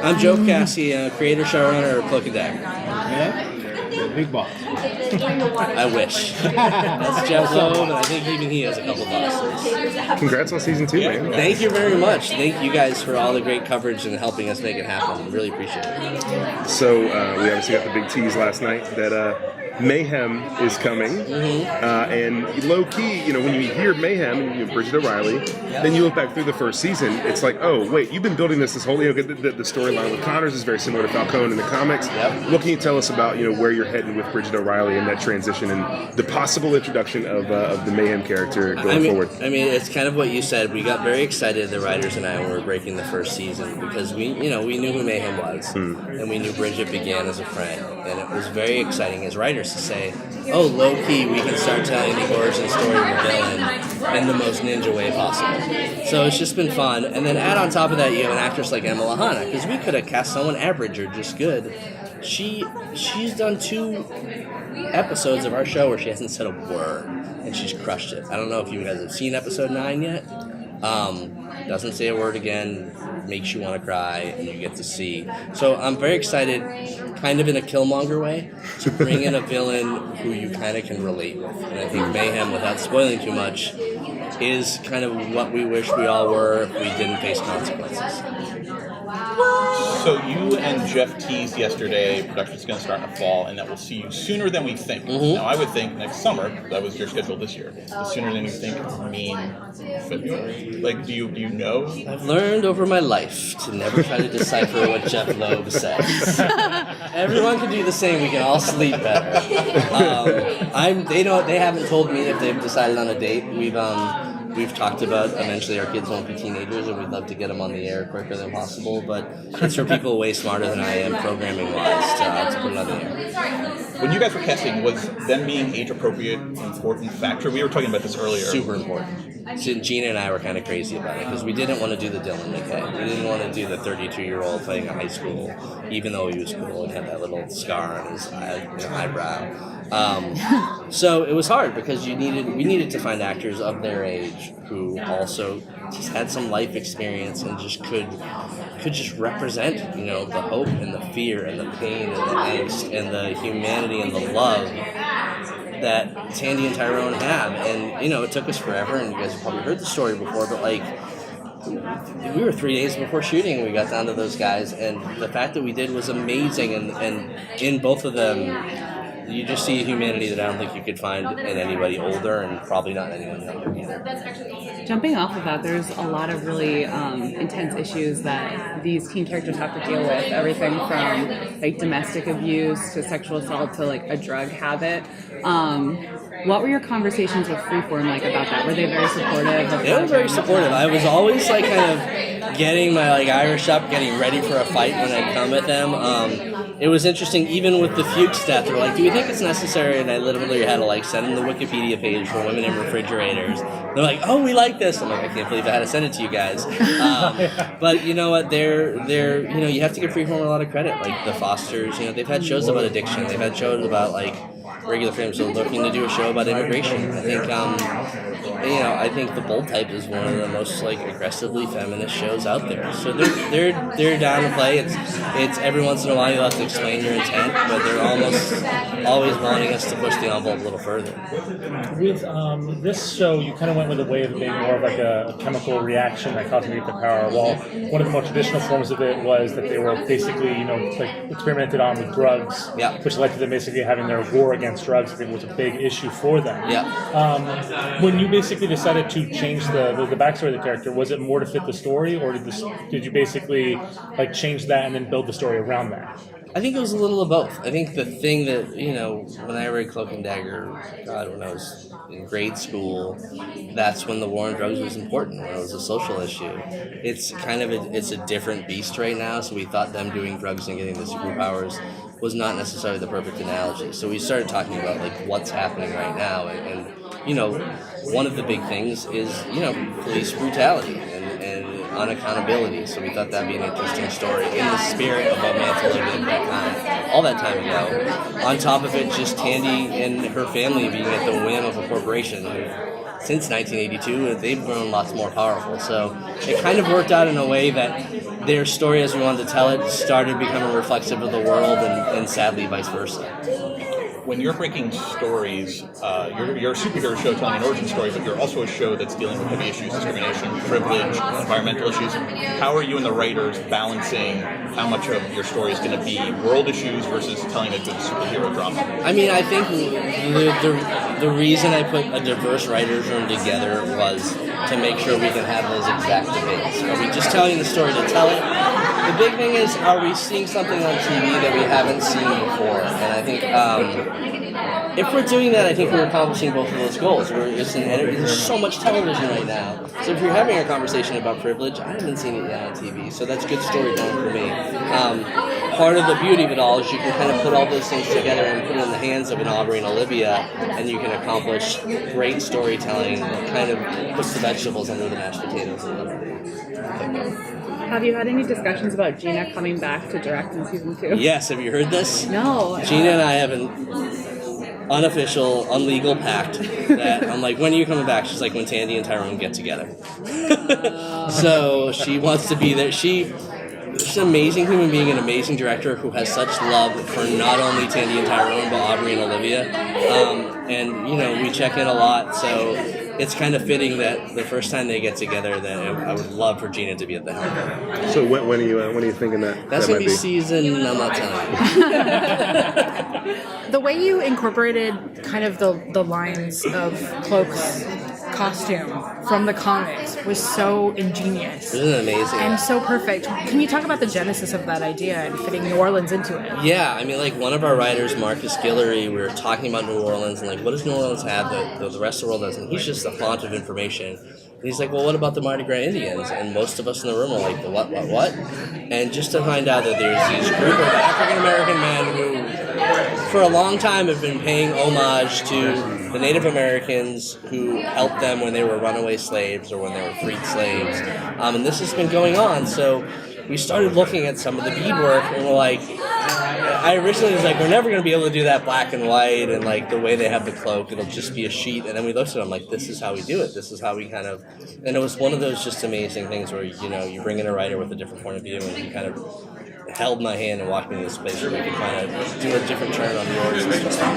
I'm Joe Pokaski, creator, showrunner of Cloak Dagger. Yeah, big boss. I wish. That's Jeff Lowe, and I think even he has a couple bosses. Congrats on season 2, man. Thank you very much. Thank you guys for all the great coverage and helping us make it happen. Really appreciate it. So we obviously got the big tease last night that Mayhem is coming, and low key, when you hear Mayhem and you have Bridget O'Reilly, then you look back through the first season. It's like, oh wait, you've been building this whole. The storyline with Connors is very similar to Falcone in the comics. Yep. What can you tell us about where you're heading with Bridget O'Reilly and that transition and the possible introduction of the Mayhem character going forward? I mean, it's kind of what you said. We got very excited, the writers and I, when we were breaking the first season because we knew who Mayhem was, and we knew Bridget began as a friend, and it was very exciting as writers to say, oh, low-key, we can start telling the origin story of the villain in the most ninja way possible. So it's just been fun. And then add on top of that, you have an actress like Emma Lahana, because we could have cast someone average or just good. She's done 2 episodes of our show where she hasn't said a word, and she's crushed it. I don't know if you guys have seen episode 9 yet. Doesn't say a word again, makes you want to cry, and you get to see. So I'm very excited, kind of in a Killmonger way, to bring in a villain who you kind of can relate with. And I think Mayhem, without spoiling too much, is kind of what we wish we all were if we didn't face consequences. So you and Jeff teased yesterday production's going to start in the fall, and that we'll see you sooner than we think. Now, I would think next summer. That was your schedule this year. The sooner than you think mean February? Like, do you know? I've learned over my life to never try to decipher what Jeff Loeb says. Everyone can do the same. We can all sleep better. They haven't told me if they've decided on a date. We've talked about eventually our kids won't be teenagers and we'd love to get them on the air quicker than possible, but it's for people way smarter than I am programming-wise to put it on the air. When you guys were casting, was them being age-appropriate an important factor? We were talking about this earlier. Super important. So Gina and I were kind of crazy about it because we didn't want to do the Dylan McKay. We didn't want to do the 32-year-old playing a high school, even though he was cool and had that little scar on his eyebrow. So it was hard because we needed to find actors of their age who also just had some life experience and just could just represent, the hope and the fear and the pain and the angst and the humanity and the love that Tandy and Tyrone have. And, it took us forever, and you guys have probably heard the story before, but we were 3 days before shooting and we got down to those guys, and the fact that we did was amazing, and in both of them you just see a humanity that I don't think you could find in anybody older, and probably not in anyone younger either. Jumping off of that, there's a lot of really intense issues that these teen characters have to deal with. Everything from domestic abuse to sexual assault to a drug habit. What were your conversations with Freeform like about that? Were they very supportive? They were very supportive. I was always kind of getting my Irish up, getting ready for a fight when I'd come with them. It was interesting, even with the Fuchs stuff, they were like, do you think it's necessary? And I literally had to send them the Wikipedia page for women in refrigerators. They're like, oh, we like this. I'm like, I can't believe I had to send it to you guys. But you know what? They're you have to give Freeform a lot of credit. Like the Fosters, they've had shows about addiction. They've had shows about regular films. So looking to do a show about immigration. I think The Bold Type is one of the most aggressively feminist shows out there. So they're down to play. It's every once in a while you'll have to explain your intent, but they're almost always wanting us to push the envelope a little further. With this show, you kind of went with a way of being more of a chemical reaction that caused them to get the power. While one of the more traditional forms of it was that they were basically experimented on with drugs, which led to them basically having their war against drugs. I think was a big issue for them. Yeah. When you basically decided to change the backstory of the character, was it more to fit the story, or did you basically change that and then build the story around that? I think it was a little of both. I think the thing that, when I read Cloak and Dagger, when I was in grade school, that's when the war on drugs was important, when it was a social issue. It's it's a different beast right now, so we thought them doing drugs and getting the superpowers was not necessarily the perfect analogy. So we started talking about what's happening right now, and one of the big things is, police brutality and unaccountability. So we thought that'd be an interesting story in the spirit of what Mantle did all that time ago. On top of it, just Tandy and her family being at the whim of a corporation. Since 1982, they've grown lots more powerful. So it kind of worked out in a way that their story as we wanted to tell it started becoming reflexive of the world, and sadly vice versa. When you're breaking stories, you're a superhero show telling an origin story, but you're also a show that's dealing with heavy issues, discrimination, privilege, environmental issues. How are you and the writers balancing how much of your story is going to be world issues versus telling a good superhero drama? I mean, I think the reason I put a diverse writers' room together was to make sure we can have those exact debates. Are we just telling the story to tell it? The big thing is, are we seeing something on TV that we haven't seen before? And I think if we're doing that, I think we're accomplishing both of those goals. There's so much television right now. So if you're having a conversation about privilege, I haven't seen it yet on TV. So that's good storytelling for me. Part of the beauty of it all is you can kind of put all those things together and put it in the hands of an Aubrey and Olivia, and you can accomplish great storytelling that kind of puts the vegetables under the mashed potatoes a little bit. Have you had any discussions about Gina coming back to direct in season 2? Yes, have you heard this? No. Gina and I have an unofficial, unlegal pact that I'm like, when are you coming back? She's like, when Tandy and Tyrone get together. So she wants to be there. She's an amazing human being, an amazing director who has such love for not only Tandy and Tyrone, but Aubrey and Olivia. And, we check in a lot, so it's kind of fitting that the first time they get together, that I would love for Gina to be at the helm. So when are you thinking that? That's that going to be season, I'm not telling you. The way you incorporated kind of the lines of Cloak's costume from the comics was so ingenious. Isn't it amazing? And so perfect. Can you talk about the genesis of that idea and fitting New Orleans into it? Yeah, I mean, like one of our writers, Marcus Guillory, we were talking about New Orleans and like, what does New Orleans have that the rest of the world doesn't? He's just a font of information. And he's like, well, what about the Mardi Gras Indians? And most of us in the room are like, the what? And just to find out that there's these group of African-American men who, for a long time, have been paying homage to the Native Americans who helped them when they were runaway slaves or when they were freed slaves. And this has been going on. So we started looking at some of the beadwork, and we're like, I originally was like, we're never going to be able to do that black and white and like the way they have the cloak, it'll just be a sheet. And then we looked at it, I'm like, this is how we do it. This is how we kind of, and it was one of those just amazing things where, you bring in a writer with a different point of view, and he kind of held my hand and walked me to this place where we could kind of do a different turn on the origin story.